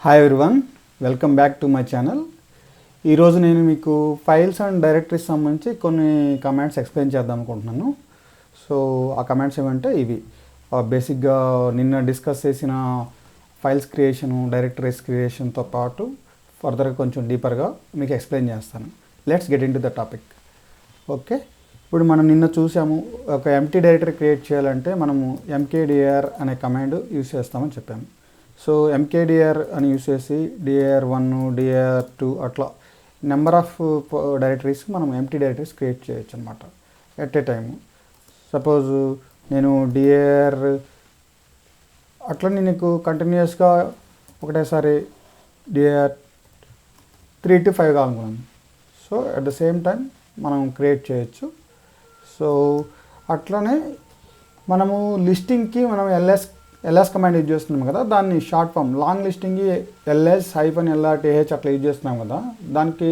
Hi everyone, welcome back to my channel. ఈరోజు నేను మీకు ఫైల్స్ అండ్ డైరెక్టరీస్ సంబంధించి కొన్ని కమాండ్స్ ఎక్స్ప్లెయిన్ చేద్దాం అనుకుంటున్నాను. సో ఆ కమాండ్స్ ఏమంటే ఇవి బేసిక్గా నిన్న డిస్కస్ చేసిన ఫైల్స్ క్రియేషను, డైరెక్టరీస్ క్రియేషన్తో పాటు ఫర్దర్గా కొంచెం డీపర్గా మీకు ఎక్స్ప్లెయిన్ చేస్తాను. Let's get in to the topic. Okay, ఇప్పుడు మనం నిన్న చూసాము ఒక ఎంటీ డైరెక్టరీ క్రియేట్ చేయాలంటే మనము mkdir అనే కమాండ్ యూస్ చేస్తామని చెప్పాము. సో mkdir అని యూస్ చేసి dir1 dir2 అట్లా నెంబర్ ఆఫ్ డైరెక్టరీస్ మనం ఎంటీ డైరెక్టరీస్ క్రియేట్ చేయొచ్చు అనమాట ఎట్ ఏ టైము. సపోజ్ నేను dir అట్లా నీకు కంటిన్యూస్గా ఒకటేసారి dir3 to 5 కావాలనుకున్నాను. So at the same time మనం క్రియేట్ చేయొచ్చు. సో అట్లనే మనము లిస్టింగ్కి మనం ఎల్ఎస్ కమాండ్ యూజ్ చేస్తున్నాం కదా, దాన్ని షార్ట్ ఫామ్ లాంగ్ లిస్టింగ్కి LS-LRTH అట్లా యూజ్ చేస్తున్నాం కదా, దానికి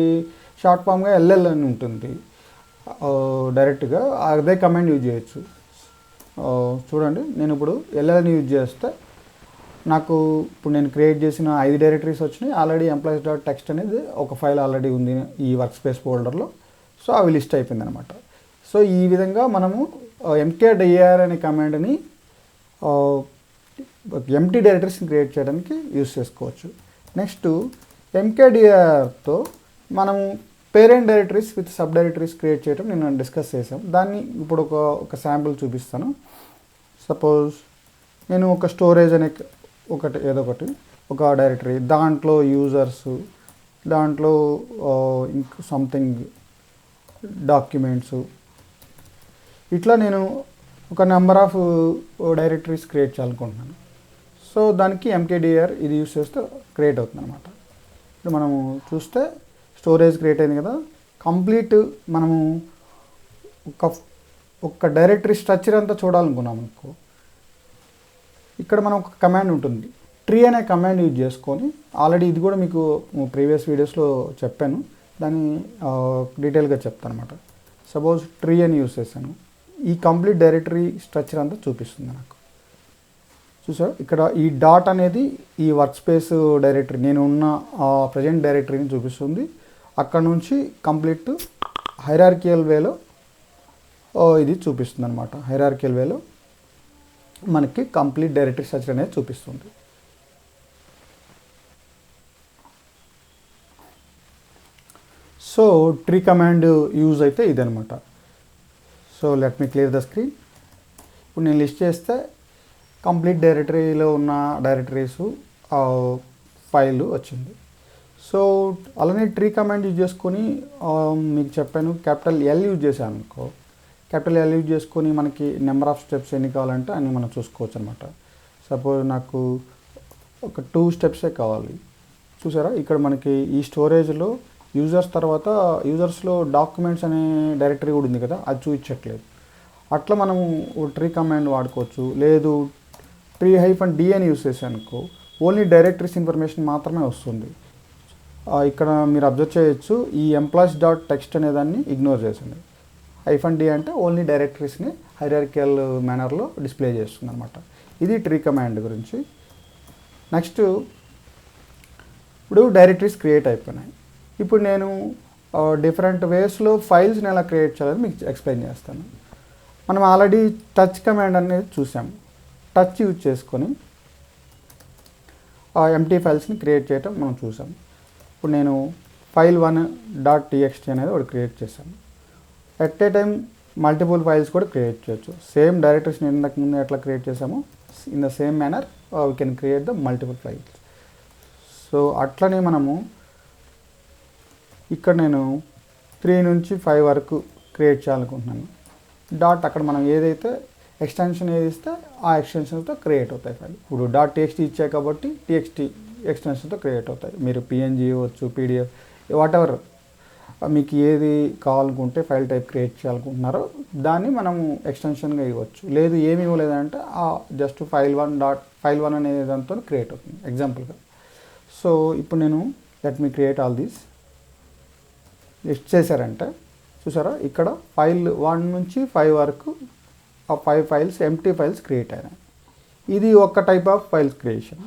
షార్ట్ ఫామ్గా LL అని ఉంటుంది. డైరెక్ట్గా అదే కమాండ్ యూజ్ చేయొచ్చు. చూడండి, నేను ఇప్పుడు LLని యూజ్ చేస్తే నాకు ఇప్పుడు నేను క్రియేట్ చేసిన 5 డైరెక్టరీస్ వచ్చినాయి. ఆల్రెడీ ఎంప్లాయీస్.txt అనేది ఒక ఫైల్ ఆల్రెడీ ఉంది ఈ వర్క్ స్పేస్ ఫోల్డర్లో. సో అవి లిస్ట్ అయిపోయింది అనమాట. సో ఈ విధంగా మనము mkdir అనే కమాండ్ని ఎంటీ డైరెక్టరీస్ని క్రియేట్ చేయడానికి యూస్ చేసుకోవచ్చు. నెక్స్ట్ mkdirతో మనము parent directories with sub directories create చేయడం నేను డిస్కస్ చేసాం. దాన్ని ఇప్పుడు ఒక శాంపుల్ చూపిస్తాను. సపోజ్ నేను ఒక స్టోరేజ్ అనే ఏదో ఒక డైరెక్టరీ, దాంట్లో యూజర్స్, దాంట్లో ఇంక సంథింగ్ డాక్యుమెంట్స్, ఇట్లా నేను ఒక నెంబర్ ఆఫ్ డైరెక్టరీస్ క్రియేట్ చేయాలనుకుంటున్నాను. సో దానికి mkdir ఇది యూస్ చేస్తే క్రియేట్ అవుతుంది అనమాట. ఇప్పుడు మనము చూస్తే స్టోరేజ్ క్రియేట్ అయింది కదా. కంప్లీట్ మనము ఒక డైరెక్టరీ స్ట్రక్చర్ అంతా చూడాలనుకున్నాం అనుకో, ఇక్కడ మనం ఒక కమాండ్ ఉంటుంది, ట్రీ అనే కమాండ్ యూజ్ చేసుకొని, ఆల్రెడీ ఇది కూడా మీకు ప్రీవియస్ వీడియోస్లో చెప్పాను, దాన్ని డీటెయిల్గా చెప్తాను అనమాట. సపోజ్ ట్రీ అని యూస్ చేశాను, ఈ కంప్లీట్ డైరెక్టరీ స్ట్రక్చర్ అంతా చూపిస్తుంది నాకు. చూసారు, ఇక్కడ ఈ డాట్ అనేది ఈ వర్క్ స్పేస్ డైరెక్టరీ, నేను ఉన్న ప్రజెంట్ డైరెక్టరీని చూపిస్తుంది. అక్కడ నుంచి కంప్లీట్ హైరార్కియల్ వేలో ఇది చూపిస్తుంది అనమాట. హైరార్కియల్ వేలో మనకి కంప్లీట్ డైరెక్టరీ స్ట్రక్చర్ అనేది చూపిస్తుంది. సో ట్రీ కమాండ్ యూజ్ అయితే ఇదనమాట. So let me clear the screen. ఇప్పుడు నేను లిస్ట్ చేస్తే కంప్లీట్ డైరెక్టరీలో ఉన్న డైరెక్టరీస్ ఫైల్ వచ్చింది. సో అలానే ట్రీ కమాండ్ యూజ్ చేసుకొని మీకు చెప్పాను, L యూజ్ చేశాను అనుకో, L యూజ్ చేసుకొని మనకి నెంబర్ ఆఫ్ స్టెప్స్ ఎన్ని కావాలంటే అన్ని మనం చూసుకోవచ్చు అనమాట. సపోజ్ నాకు ఒక 2 స్టెప్సే కావాలి. చూసారా, ఇక్కడ మనకి ఈ స్టోరేజ్లో యూజర్స్ తర్వాత యూజర్స్లో డాక్యుమెంట్స్ అనే డైరెక్టరీ కూడా ఉంది కదా, అది చూపించట్లేదు. అట్లా మనము ట్రీ కమాండ్ వాడుకోవచ్చు. లేదు tree-d అని యూస్ చేసాను అనుకో, ఓన్లీ డైరెక్టరీస్ ఇన్ఫర్మేషన్ మాత్రమే వస్తుంది. ఇక్కడ మీరు అబ్జర్వ్ చేయొచ్చు, ఈ employees.txt అనే దాన్ని ఇగ్నోర్ చేసింది. -d అంటే ఓన్లీ డైరెక్టరీస్ని హైరార్కియల్ మేనర్లో డిస్ప్లే చేస్తుంది అనమాట. ఇది ట్రీ కమాండ్ గురించి. నెక్స్ట్, ఇప్పుడు డైరెక్టరీస్ క్రియేట్ అయిపోయినాయి. ఇప్పుడు నేను డిఫరెంట్ వేస్లో ఫైల్స్ని ఎలా క్రియేట్ చేయాలని మీకు ఎక్స్ప్లెయిన్ చేస్తాను. మనం ఆల్రెడీ టచ్ కమాండ్ అనేది చూసాము. టచ్ యూజ్ చేసుకొని ఎంటీ ఫైల్స్ని క్రియేట్ చేయటం మనం చూసాము. ఇప్పుడు నేను file1.txt అనేది ఒకటి క్రియేట్ చేశాను. At a time multiple files కూడా క్రియేట్ చేయొచ్చు. సేమ్ డైరెక్టరీస్ని ఇంతకు ముందు ఎట్లా క్రియేట్ చేసామో in the same manner we can create the multiple files. So అట్లనే మనము ఇక్కడ నేను 3 నుంచి 5 వరకు క్రియేట్ చేయాలనుకుంటున్నాను. డాట్ అక్కడ మనం ఏదైతే ఎక్స్టెన్షన్ ఏది ఇస్తే ఆ ఎక్స్టెన్షన్తో క్రియేట్ అవుతాయి ఫైల్. ఇప్పుడు .txt ఇచ్చాయి కాబట్టి txt ఎక్స్టెన్షన్తో క్రియేట్ అవుతాయి. మీరు PNG ఇవ్వచ్చు, PDF, వాట్ ఎవర్ మీకు ఏది కావాలనుకుంటే ఫైల్ టైప్ క్రియేట్ చేయాలనుకుంటున్నారో దాన్ని మనము ఎక్స్టెన్షన్గా ఇవ్వచ్చు. లేదు ఏమి ఇవ్వలేదంటే జస్ట్ file1 అనే దాంతో క్రియేట్ అవుతుంది ఎగ్జాంపుల్గా. సో ఇప్పుడు నేను let me create all these. List చేశారంటే చూసారా, ఇక్కడ ఫైల్ 1 నుంచి 5 వరకు ఆ 5 ఫైల్స్ ఎంటీ ఫైల్స్ క్రియేట్ అయినాయి. ఇది ఒక type of files creation.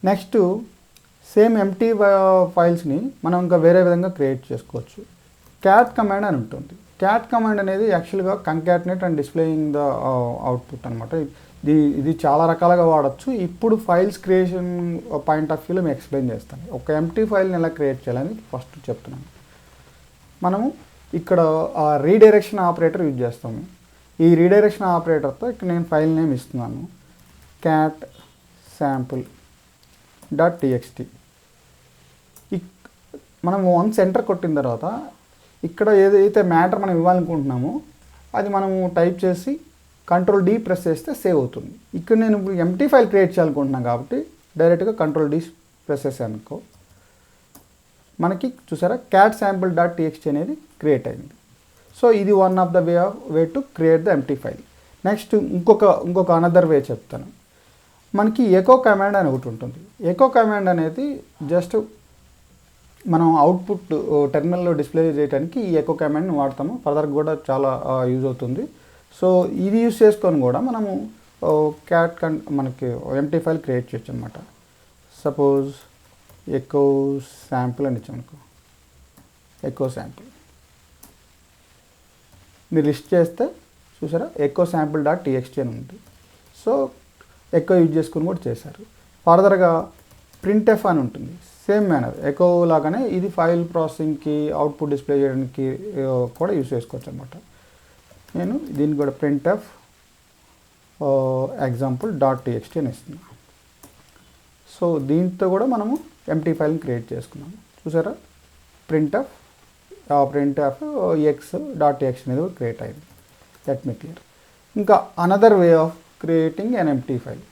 Next same empty ఫైల్స్ని మనం ఇంకా వేరే విధంగా క్రియేట్ చేసుకోవచ్చు. క్యాట్ కమాండ్ అని ఉంటుంది. క్యాట్ కమాండ్ అనేది యాక్చువల్గా concatenate and displaying the output అనమాట. ఇది చాలా రకాలుగా వాడచ్చు. ఇప్పుడు ఫైల్స్ క్రియేషన్ పాయింట్ ఆఫ్ వ్యూలో మేము ఎక్స్ప్లెయిన్ చేస్తాను. ఒక ఎంటీ ఫైల్ని ఎలా క్రియేట్ చేయాలని ఫస్ట్ చెప్తున్నాను. మనము ఇక్కడ రీడైరెక్షన్ ఆపరేటర్ యూజ్ చేస్తాము. ఈ రీడైరెక్షన్ ఆపరేటర్తో ఇక్కడ నేను ఫైల్ నేమ్ ఇస్తున్నాను, క్యాట్ శాంపుల్ .txt. మనం వన్స్ ఎంటర్ కొట్టిన తర్వాత ఇక్కడ ఏదైతే మ్యాటర్ మనం ఇవ్వాలనుకుంటున్నామో అది మనము టైప్ చేసి Ctrl+D ప్రెస్ చేస్తే సేవ్ అవుతుంది. ఇక్కడ నేను ఎంటీ ఫైల్ క్రియేట్ చేయాలనుకుంటున్నాను కాబట్టి డైరెక్ట్గా Ctrl+D ప్రెస్ చేసాను అనుకో, మనకి చూసారా క్యాట్ శాంపుల్ .txt అనేది క్రియేట్ అయింది. సో ఇది one of the way to create the empty file. Next ఇంకొక అనదర్ వే చెప్తాను. మనకి ఎకో కమాండ్ అని ఒకటి ఉంటుంది. ఎకో కమాండ్ అనేది జస్ట్ మనం అవుట్పుట్ టెర్మినల్లో డిస్ప్లే చేయడానికి ఈ ఎకో కమాండ్ని వాడతాము. ఫర్దర్ కూడా చాలా యూజ్ అవుతుంది. సో ఇది యూజ్ చేసుకొని కూడా మనము మనకి ఎంటీ ఫైల్ క్రియేట్ చేయొచ్చు అనమాట. సపోజ్ ఎకో శాంపుల్ అని ఇచ్చామనుకో, ఎకో శాంపుల్ మీరు లిస్ట్ చేస్తే చూసారా ఎకో శాంపుల్ .txt అని ఉంది. సో ఎకో యూజ్ చేసుకుని కూడా చేశారు. ఫర్దర్గా printf అని ఉంటుంది. సేమ్ మేనర్ ఎకో లాగానే ఇది ఫైల్ ప్రాసెసింగ్కి అవుట్పుట్ డిస్ప్లే చేయడానికి కూడా యూజ్ చేసుకోవచ్చు అనమాట. నేను దీన్ని కూడా printf example .txt అని ఇస్తున్నాను. సో దీంతో కూడా మనము ఎంటీ ఫైల్ని క్రియేట్ చేసుకున్నాము. చూసారా printf x.txt అనేది క్రియేట్ అయింది. Let me clear. ఇంకా another way of creating an empty file,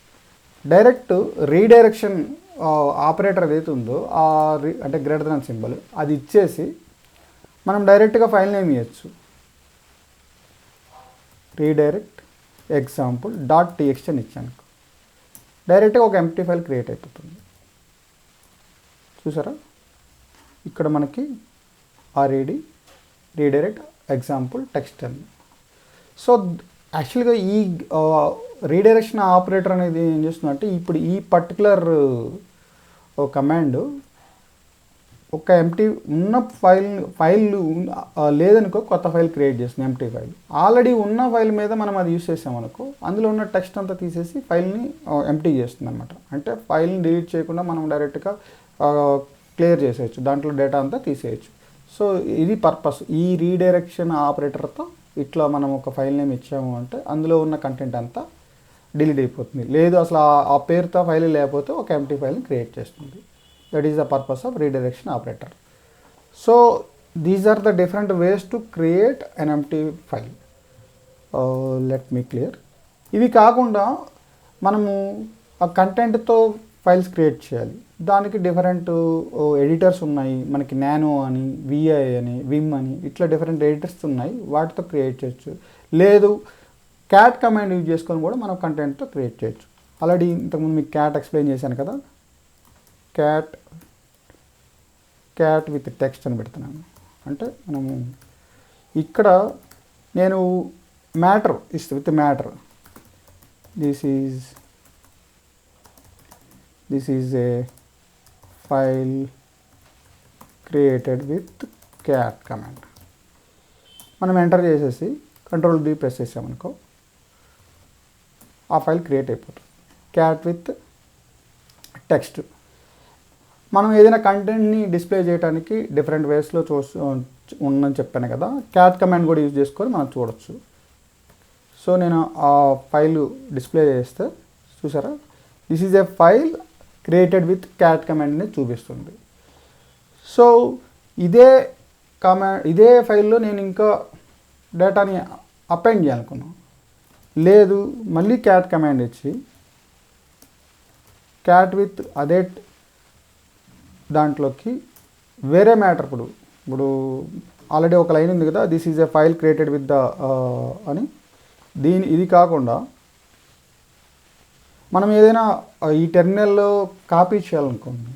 direct redirection operator ఏదైతే ఉందో అంటే గ్రేటర్ దాన్ సింబల్ అది ఇచ్చేసి మనం డైరెక్ట్గా ఫైల్ నేమ్ ఇవ్వచ్చు. రీడైరెక్ట్ ఎగ్జాంపుల్ .txt అని ఇచ్చాను, డైరెక్ట్గా ఒక ఎంటీ ఫైల్ క్రియేట్ అయిపోతుంది. చూసారా ఇక్కడ మనకి రీడైరెక్ట్ ఎగ్జాంపుల్ టెక్స్ట్ అని. సో యాక్చువల్గా ఈ రీడైరెక్షన్ ఆపరేటర్ అనేది ఏం చేస్తుందంటే ఇప్పుడు ఈ పర్టికులర్ కమాండ్ ఒక ఎంటీ ఉన్న ఫైల్ లేదనుకో కొత్త ఫైల్ క్రియేట్ చేస్తుంది. ఎంటీ ఫైల్ ఆల్రెడీ ఉన్న ఫైల్ మీద మనం అది యూస్ చేసామనుకో అందులో ఉన్న టెక్స్ట్ అంతా తీసేసి ఫైల్ని ఎంటీ చేస్తుంది అనమాట. అంటే ఫైల్ని డిలీట్ చేయకుండా మనం డైరెక్ట్గా క్లియర్ చేసేయచ్చు, దాంట్లో డేటా అంతా తీసేయచ్చు. సో ఇది పర్పస్. ఈ రీడైరెక్షన్ ఆపరేటర్తో ఇట్లా మనం ఒక ఫైల్ నేమ్ ఇచ్చాము అంటే అందులో ఉన్న కంటెంట్ అంతా డిలీట్ అయిపోతుంది. లేదు అసలు ఆ పేరుతో ఫైల్ లేకపోతే ఒక ఎంటీ ఫైల్ని క్రియేట్ చేస్తుంది. That is the purpose of redirection operator. So these are the different ways to create an empty file. Let me clear. ఇవి కాకుండా మనము ఆ కంటెంట్తో ఫైల్స్ క్రియేట్ చేయాలి. దానికి డిఫరెంట్ ఎడిటర్స్ ఉన్నాయి. మనకి నానో అని, విఐ అని, విమ్ అని ఇట్లా డిఫరెంట్ ఎడిటర్స్ ఉన్నాయి, వాటితో క్రియేట్ చేయొచ్చు. లేదు క్యాట్ కమాండ్ యూజ్ చేసుకొని కూడా మనం కంటెంట్తో క్రియేట్ చేయొచ్చు. ఆల్రెడీ ఇంతకుముందు మీకు క్యాట్ ఎక్స్ప్లెయిన్ చేశాను కదా, క్యాట్ విత్ టెక్స్ట్ అని పెడుతున్నాను. అంటే మనము ఇక్కడ నేను matter with matter this is a file created with cat command. మనం ఎంటర్ చేసేసి Ctrl+D ప్రెస్ చేసామనుకో ఆ ఫైల్ క్రియేట్ అయిపోతుంది. Cat with text. మనం ఏదైనా కంటెంట్ని డిస్ప్లే చేయడానికి డిఫరెంట్ వేస్లో ఉందని చెప్పాను కదా, క్యాట్ కమాండ్ కూడా యూజ్ చేసుకొని మనం చూడొచ్చు. సో నేను ఆ ఫైల్ డిస్ప్లే చేస్తే చూసారా this is a file created with cat కమాండ్ని చూపిస్తుంది. సో ఇదే ఫైల్లో నేను ఇంకా డేటాని అపెండ్ చేయాలనుకున్నాను. లేదు మళ్ళీ క్యాట్ కమాండ్ ఇచ్చి క్యాట్ విత్ అదే దాంట్లోకి వేరే మ్యాటర్ ఇప్పుడు ఆల్రెడీ ఒక లైన్ ఉంది కదా, this is a file created with the అని. ఇది కాకుండా మనం ఏదైనా ఈ టెర్మినల్లో కాపీ చేయాలనుకోండి,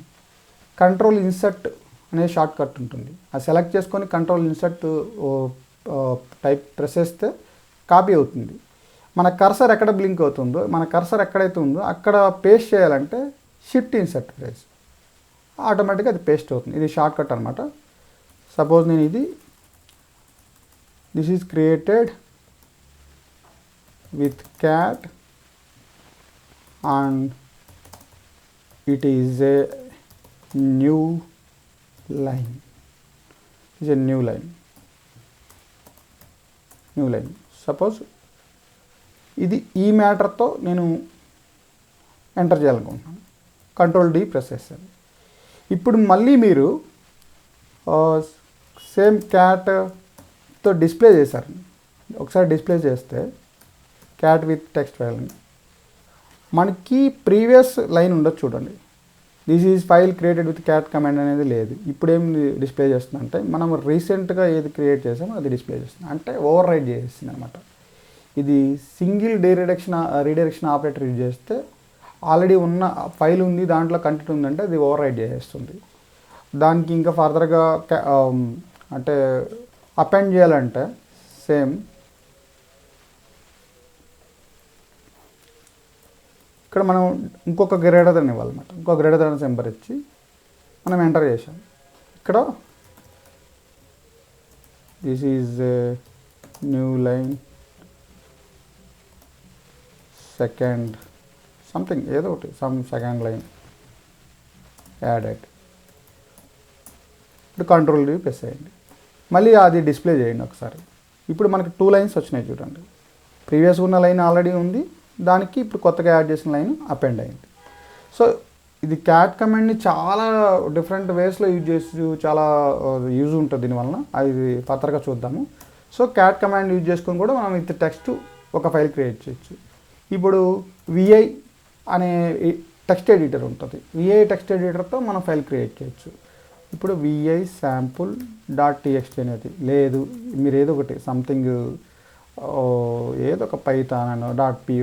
కంట్రోల్ ఇన్సర్ట్ అనే షార్ట్ కట్ ఉంటుంది. అది సెలెక్ట్ చేసుకొని కంట్రోల్ ఇన్సర్ట్ టైప్ ప్రెస్ చేస్తే కాపీ అవుతుంది. మన కర్సర్ ఎక్కడ బ్లింక్ అవుతుందో, మన కర్సర్ ఎక్కడైతే ఉందో అక్కడ పేస్ట్ చేయాలంటే షిఫ్ట్ ఇన్సర్ట్ ఫ్రేజ్, ఆటోమేటిక్గా అది పేస్ట్ అవుతుంది. ఇది షార్ట్ కట్ అనమాట. సపోజ్ నేను ఇది this is created with cat and it is a new line, is a new line. Suppose ఇది ఈ మ్యాటర్తో నేను ఎంటర్ చేయాలనుకుంటున్నాను. Ctrl+D ప్రెస్ చేస్తాను. ఇప్పుడు మళ్ళీ మీరు సేమ్ క్యాట్తో డిస్ప్లే చేశారు. ఒకసారి డిస్ప్లే చేస్తే క్యాట్ విత్ టెక్స్ట్ ఫైల్ మనకి ప్రీవియస్ లైన్ ఉండదు చూడండి. This is file created with cat command అనేది లేదు. ఇప్పుడు ఏం డిస్ప్లే చేస్తుందంటే మనం రీసెంట్గా ఏది క్రియేట్ చేసామో అది డిస్ప్లే చేస్తుంది, అంటే ఓవర్ రైడ్ చేస్తుంది అనమాట. ఇది సింగిల్ రీడైరెక్షన్ ఆపరేటర్ యూజ్ చేస్తే ఆల్రెడీ ఉన్న ఫైల్ ఉంది, దాంట్లో కంటెంట్ ఉందంటే అది ఓవర్ రైడ్ చేస్తుంది. దానికి ఇంకా ఫర్దర్గా అంటే అపెండ్ చేయాలంటే సేమ్ ఇక్కడ మనం ఇంకొక గ్రేటర్ దెన్ ఇవ్వాలన్నమాట. ఇంకొక గ్రేటర్ దెన్ సింబల్ ఇచ్చి మనం ఎంటర్ చేసాం. ఇక్కడ this is new line second something ఏదో ఒకటి సెకండ్ లైన్ యాడెడ్. ఇప్పుడు Ctrl+D ప్రెస్ చేయండి, మళ్ళీ అది డిస్ప్లే చేయండి ఒకసారి. ఇప్పుడు మనకి 2 లైన్స్ వచ్చినాయి చూడండి. ప్రీవియస్గా ఉన్న లైన్ ఆల్రెడీ ఉంది, దానికి ఇప్పుడు కొత్తగా యాడ్ చేసిన లైన్ అపెండ్ అయింది. సో ఇది క్యాట్ కమాండ్ని చాలా డిఫరెంట్ వేస్లో యూజ్ చేసి చాలా యూజ్ ఉంటుంది దీనివలన. అది ఫర్దర్గా చూద్దాము. సో క్యాట్ కమాండ్ యూజ్ చేసుకొని కూడా మనం విత్ టెక్స్ట్ ఒక ఫైల్ క్రియేట్ చేయొచ్చు. ఇప్పుడు VI అనే టెక్స్ట్ ఎడిటర్ ఉంటుంది. VI టెక్స్ట్ ఎడిటర్తో మనం ఫైల్ క్రియేట్ చేయొచ్చు. ఇప్పుడు VI sample.txt అనేది లేదు, మీరు ఏదో ఒకటి సంథింగ్ ఏదో ఒక పైథాన్ .py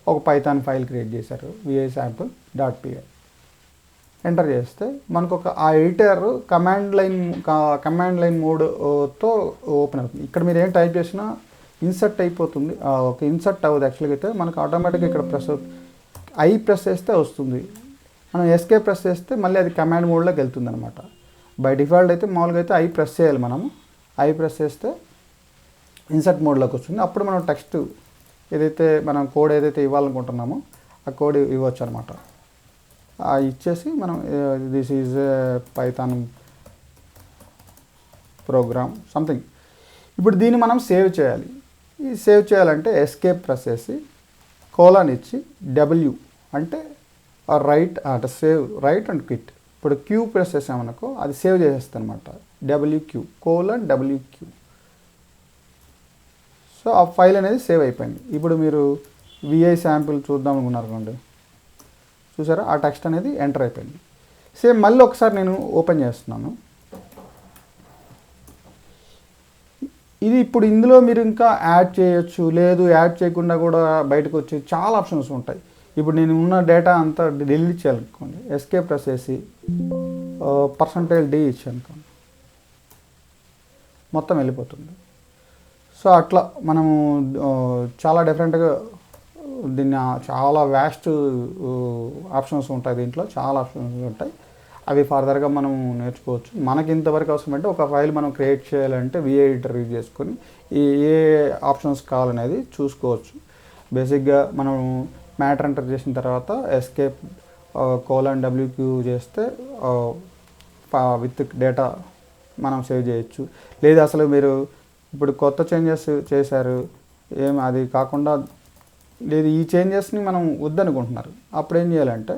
ఒక పైథాన్ ఫైల్ క్రియేట్ చేశారు, VI sample.py ఎంటర్ చేస్తే మనకు ఒక ఆ ఎడిటర్ కమాండ్ లైన్ మోడ్తో ఓపెన్ అవుతుంది. ఇక్కడ మీరు ఏం టైప్ చేసినా ఇన్సర్ట్ అయిపోతుంది. ఒక ఇన్సర్ట్ అవ్వదు యాక్చువల్గా. అయితే మనకు ఆటోమేటిక్గా ఇక్కడ ప్రెస్ చేస్తే వస్తుంది. మనం ఎస్కేప్ ప్రెస్ చేస్తే మళ్ళీ అది కమాండ్ మోడ్లోకి వెళ్తుంది అనమాట. బై డిఫాల్ట్ అయితే మామూలుగా అయితే ఐ ప్రెస్ చేయాలి. మనము ఐ ప్రెస్ చేస్తే ఇన్సర్ట్ మోడ్లోకి వస్తుంది. అప్పుడు మనం టెక్స్ట్ ఏదైతే మనం కోడ్ ఏదైతే ఇవ్వాలనుకుంటున్నామో ఆ కోడ్ ఇవ్వచ్చు అనమాట. ఇచ్చేసి మనం this is Python program something. ఇప్పుడు దీన్ని మనం సేవ్ చేయాలి. ఈ సేవ్ చేయాలంటే ఎస్కేప్ ప్రెస్ చేసి కోలాన్ ఇచ్చి W అంటే రైట్ అంటే సేవ్ రైట్ అండ్ క్విట్. ఇప్పుడు Q ప్రెస్ చేసామనుకో అది సేవ్ చేసేస్తుంది అనమాట. WQ:WQ. సో ఆ ఫైల్ అనేది సేవ్ అయిపోయింది. ఇప్పుడు మీరు VI శాంపిల్ చూద్దాం అనుకున్నారు అనుకోండి, చూసారా ఆ టెక్స్ట్ అనేది ఎంటర్ అయిపోయింది. సేమ్ మళ్ళీ ఒకసారి నేను ఓపెన్ చేస్తున్నాను. ఇది ఇప్పుడు ఇందులో మీరు ఇంకా యాడ్ చేయొచ్చు, లేదు యాడ్ చేయకుండా కూడా బయటకు వచ్చే చాలా ఆప్షన్స్ ఉంటాయి. ఇప్పుడు నేను ఉన్న డేటా అంతా డిలీట్ చేయాలనుకోండి, ఎస్కేప్ ప్రెస్ చేసి %D ఇచ్చానుకోండి, మొత్తం వెళ్ళిపోతుంది. సో అట్లా మనము చాలా డిఫరెంట్గా దీన్ని చాలా వ్యాస్ట్ ఆప్షన్స్ ఉంటాయి. దీంట్లో చాలా ఆప్షన్స్ ఉంటాయి. అవి ఫర్దర్గా మనం నేర్చుకోవచ్చు. మనకి ఇంతవరకు అవసరం అంటే ఒక ఫైల్ మనం క్రియేట్ చేయాలంటే VI ఎడిటర్ యూజ్ చేసుకొని ఏ ఆప్షన్స్ కావాలనేది చూసుకోవచ్చు. బేసిక్గా మనం మ్యాటర్ ఎంటర్ చేసిన తర్వాత ఎస్కేప్ :WQ చేస్తే విత్ డేటా మనం సేవ్ చేయొచ్చు. లేదా అసలు మీరు ఇప్పుడు కొత్త చేంజెస్ చేశారు, అది కాకుండా లేదు ఈ చేంజెస్ని మనం వద్దనుకుంటున్నారు, అప్పుడు ఏం చేయాలంటే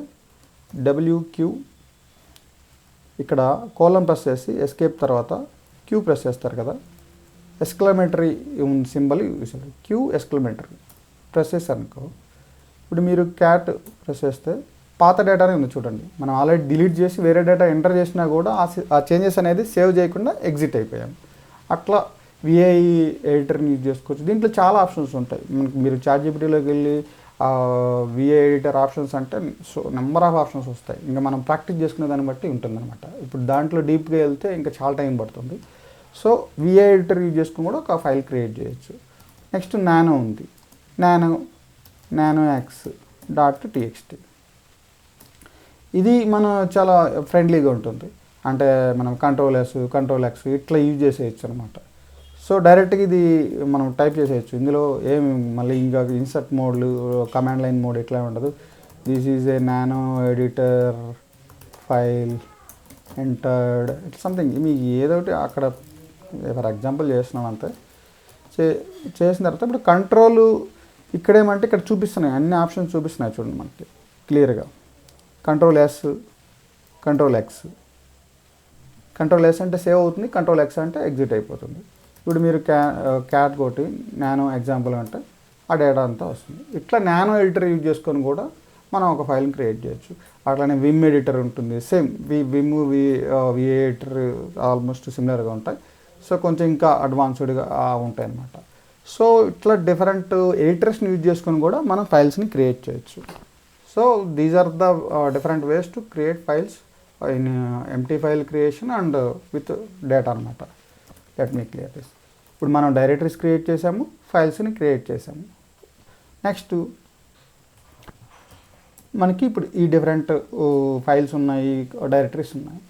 WQ ఇక్కడ కోలన్ ప్రెస్ చేసి ఎస్కేప్ తర్వాత Q ప్రెస్ చేస్తారు కదా, ఎక్స్క్లమేటరీ సింబల్ చూసారు, Q ఎక్స్క్లమేటరీ ప్రెస్ చేశారనుకో, ఇప్పుడు మీరు క్యాట్ ప్రెస్ చేస్తే పాత డేటానే ఉంది చూడండి. మనం ఆల్రెడీ డిలీట్ చేసి వేరే డేటా ఎంటర్ చేసినా కూడా ఆ చేంజెస్ అనేది సేవ్ చేయకుండా ఎగ్జిట్ అయిపోయాం. అట్లా VI ఎడిటర్ని యూజ్ చేసుకోవచ్చు. దీంట్లో చాలా ఆప్షన్స్ ఉంటాయి. మనకి మీరు ChatGPTలోకి వెళ్ళి VI ఎడిటర్ ఆప్షన్స్ అంటే నెంబర్ ఆఫ్ ఆప్షన్స్ వస్తాయి. ఇంకా మనం ప్రాక్టీస్ చేసుకునే దాన్ని బట్టి ఉంటుందన్నమాట. ఇప్పుడు దాంట్లో డీప్గా వెళ్తే ఇంకా చాలా టైం పడుతుంది. సో VI ఎడిటర్ యూజ్ చేసుకుని కూడా ఒక ఫైల్ క్రియేట్ చేయొచ్చు. నెక్స్ట్ నానో ఉంది, nanox.txt. ఇది మన చాలా ఫ్రెండ్లీగా ఉంటుంది. అంటే మనం కంట్రోల్ ఎక్స్ ఇట్లా యూజ్ చేసేయచ్చు అనమాట. సో డైరెక్ట్గా ఇది మనం టైప్ చేసేయచ్చు. ఇందులో ఏమి మళ్ళీ ఇంకా ఇన్సర్ట్ మోడ్లు, కమాండ్ లైన్ మోడ్ ఇట్లా ఉండదు. This is A nano editor file entered something మీకు ఏదో ఒకటి అక్కడ ఫర్ ఎగ్జాంపుల్ చేస్తున్నాం అంతే. చేసిన తర్వాత ఇప్పుడు కంట్రోల్ ఇక్కడేమంటే ఇక్కడ చూపిస్తున్నాయి, అన్ని ఆప్షన్స్ చూపిస్తున్నాయి చూడండి మనకి క్లియర్గా. Control yes, control X. Control yes అంటే సేవ్ అవుతుంది, కంట్రోల్ ఎక్స్ అంటే ఎగ్జిట్ అయిపోతుంది. ఇప్పుడు మీరు క్యాట్ కొట్టి నానో ఎగ్జాంపుల్ అంటే ఆ డేటా అంతా వస్తుంది. ఇట్లా నానో ఎడిటర్ యూజ్ చేసుకొని కూడా మనం ఒక ఫైల్ని క్రియేట్ చేయొచ్చు. అట్లానే విమ్ ఎడిటర్ ఉంటుంది, సేమ్ విమ్ వి ఎడిటర్ ఆల్మోస్ట్ సిమిలర్గా ఉంటాయి. సో కొంచెం ఇంకా అడ్వాన్స్డ్గా ఉంటాయి అన్నమాట. సో ఇట్లా డిఫరెంట్ ఎడిటర్స్ని యూజ్ చేసుకొని కూడా మనం ఫైల్స్ని క్రియేట్ చేయొచ్చు. So these are the different ways to create files in empty file creation and with data అనమాట. Let me clear this. ఇప్పుడు మనం డైరెక్టరీస్ క్రియేట్ చేసాము, ఫైల్స్ని క్రియేట్ చేసాము. నెక్స్ట్ మనకి ఇప్పుడు ఈ డిఫరెంట్ ఫైల్స్ ఉన్నాయి, డైరెక్టరీస్ ఉన్నాయి.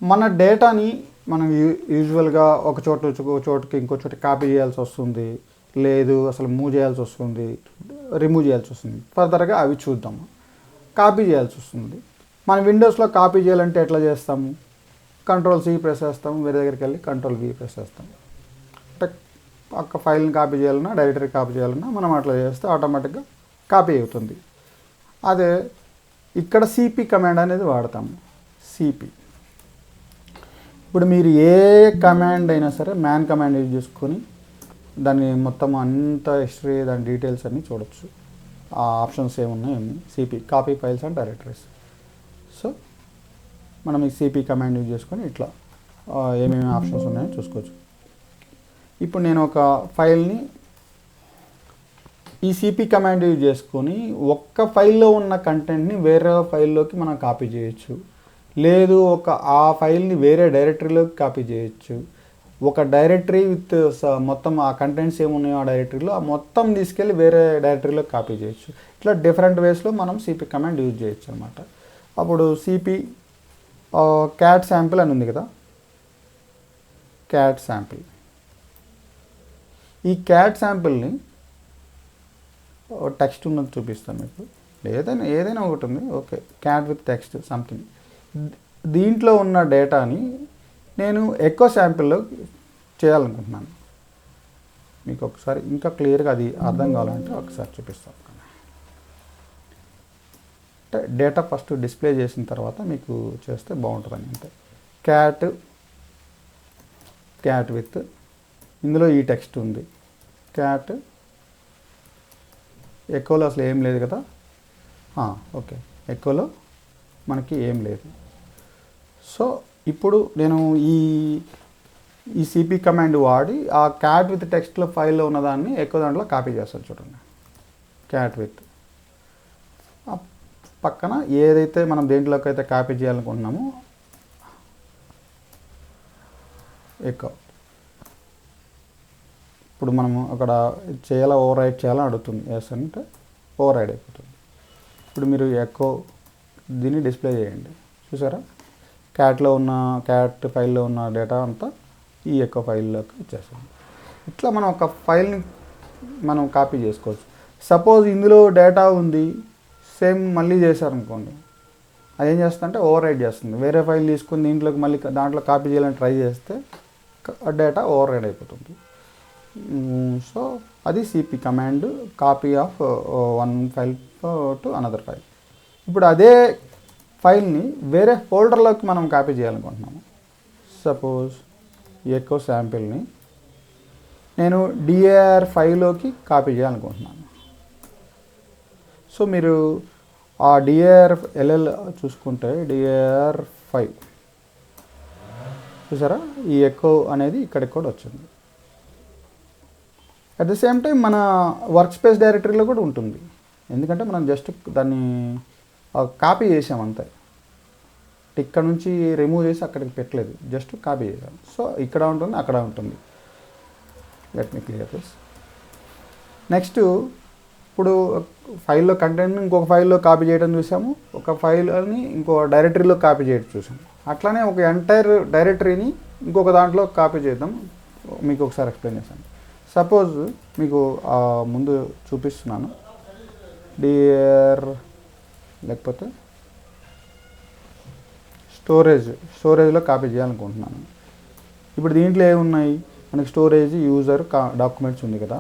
మన డేటాని మనం యూజువల్గా ఒక చోట నుంచి ఒక చోటుకి ఇంకో చోట కాపీ చేయాల్సి వస్తుంది, లేదు అసలు మూవ్ చేయాల్సి వస్తుంది, రిమూవ్ చేయాల్సి వస్తుంది. ఫర్దర్గా అవి చూద్దాము. కాపీ చేయాల్సి వస్తుంది. మన విండోస్లో కాపీ చేయాలంటే ఎట్లా చేస్తాము? కంట్రోల్ సి ప్రెస్ చేస్తాము, వేరే దగ్గరికి వెళ్ళి కంట్రోల్ వి ప్రెస్ చేస్తాము. అంటే ఒక ఫైల్ని కాపీ చేయాలన్నా, డైరెక్టరీ కాపీ చేయాలన్నా మనం అట్లా చేస్తే ఆటోమేటిక్గా కాపీ అవుతుంది. అదే ఇక్కడ సిపి కమాండ్ అనేది వాడతాము. సిపి ఇప్పుడు మీరు ఏ కమాండ్ అయినా సరే మ్యాన్ కమాండ్ యూజ్ చేసుకొని దాన్ని మొత్తం అంత హిస్టరీ, దాని డీటెయిల్స్ అన్నీ చూడొచ్చు. ఆ ఆప్షన్స్ ఏమున్నాయి, CP copy files and directories. So మనం ఈ సిపి కమాండ్ యూజ్ చేసుకొని ఇట్లా ఏమేమి ఆప్షన్స్ ఉన్నాయో చూసుకోవచ్చు. ఇప్పుడు నేను ఒక ఫైల్ని ఈ సిపి కమాండ్ యూజ్ చేసుకొని ఒక్క ఫైల్లో ఉన్న కంటెంట్ని వేరే ఫైల్లోకి మనం కాపీ చేయొచ్చు, లేదు ఆ ఫైల్ని వేరే డైరెక్టరీలోకి కాపీ చేయొచ్చు. ఒక డైరెక్టరీ విత్ మొత్తం ఆ కంటెంట్స్ ఏమున్నాయో ఆ డైరెక్టరీలో ఆ మొత్తం తీసుకెళ్ళి వేరే డైరెక్టరీలోకి కాపీ చేయొచ్చు. ఇట్లా డిఫరెంట్ వేస్లో మనం సిపి కమాండ్ యూజ్ చేయొచ్చు అనమాట. అప్పుడు సిపి క్యాట్ శాంపిల్ అని ఉంది కదా, క్యాట్ శాంపిల్. ఈ క్యాట్ శాంపిల్ని టెక్స్ట్ ఉన్నది చూపిస్తాను మీకు, ఏదైనా ఒకటి ఉంది. Okay, cat with text something. దీంట్లో ఉన్న డేటాని నేను ఎక్కువ శాంపిల్లో చేయాలనుకుంటున్నాను. మీకు ఒకసారి ఇంకా క్లియర్గా అది అర్థం కావాలంటే ఒకసారి చూపిస్తాను. అంటే డేటా ఫస్ట్ డిస్ప్లే చేసిన తర్వాత మీకు చేస్తే బాగుంటుందని. అంటే క్యాట్ విత్, ఇందులో ఈ టెక్స్ట్ ఉంది. క్యాట్ ఎకోలో అసలు ఏం లేదు కదా. ఓకే, ఎకోలో మనకి ఏం లేదు. సో ఇప్పుడు నేను ఈ సిపి కమాండ్ వాడి ఆ క్యాట్ విత్ టెక్స్ట్లో ఫైల్లో ఉన్నదాన్ని ఎక్కువ దాంట్లో కాపీ చేస్తాను. చూడండి, క్యాట్ విత్ పక్కన ఏదైతే మనం దేంట్లోకి అయితే కాపీ చేయాలనుకుంటున్నామో ఎక్కువ. ఇప్పుడు మనము అక్కడ ఓవర్ రైడ్ చేయాలని అడుగుతుంది. ఎస్ అంటే ఓవర్ రైడ్ అయిపోతుంది. ఇప్పుడు మీరు ఎక్కువ దీన్ని డిస్ప్లే చేయండి. చూసారా, క్యాట్ ఫైల్లో ఉన్న డేటా అంతా ఈ ఎక్కువ ఫైల్లోకి వచ్చేస్తుంది. ఇట్లా మనం ఒక ఫైల్ని మనం కాపీ చేసుకోవచ్చు. సపోజ్ ఇందులో డేటా ఉంది, సేమ్ మళ్ళీ చేశారనుకోండి, అది ఏం చేస్తుందంటే ఓవర్ రైడ్ చేస్తుంది. వేరే ఫైల్ తీసుకుని దీంట్లోకి మళ్ళీ దాంట్లో కాపీ చేయాలని ట్రై చేస్తే డేటా ఓవర్ రైడ్ అయిపోతుంది. సో అది CP command, copy of one file to another file. ఇప్పుడు అదే ఫైల్ని వేరే ఫోల్డర్లోకి మనం కాపీ చేయాలనుకుంటున్నాము. సపోజ్ ఎకో శాంపిల్ని నేను డిఆర్ ఫైల్లోకి కాపీ చేయాలనుకుంటున్నాను. సో మీరు ఆ డిఆర్ ఎల్ఎల్ చూసుకుంటే డిఆర్ 5 చూసారా, ఈ ఎకో అనేది ఇక్కడికి కూడా వచ్చింది. అట్ ద సేమ్ టైం మన వర్క్ స్పేస్ డైరెక్టరీలో కూడా ఉంటుంది. ఎందుకంటే మనం జస్ట్ దాన్ని కాపీ చేసాం అంతే. ఇక్కడ నుంచి రిమూవ్ చేసి అక్కడికి పెట్టలేదు, జస్ట్ కాపీ చేసాం. సో ఇక్కడ ఉంటుంది, అక్కడ ఉంటుంది. Let me clear this. Next ఇప్పుడు ఫైల్లో కంటెంట్ ఇంకొక ఫైల్లో కాపీ చేయడం చూసాము, ఒక ఒక ఫైల్ని ఇంకో డైరెటరీలో కాపీ చేయడం చూసాం. అట్లానే ఒక ఎంటైర్ డైరెటరీని ఇంకొక దాంట్లో కాపీ చేద్దాం. మీకు ఒకసారి ఎక్స్ప్లెయిన్ చేస్తాను. సపోజ్ మీకు ముందు చూపిస్తున్నాను. డిఆర్ లేకపోతే స్టోరేజ్లో కాపీ చేయాలనుకుంటున్నాను. ఇప్పుడు దీంట్లో ఏమున్నాయి, మనకి స్టోరేజ్, యూజర్, డాక్యుమెంట్స్ ఉంది కదా.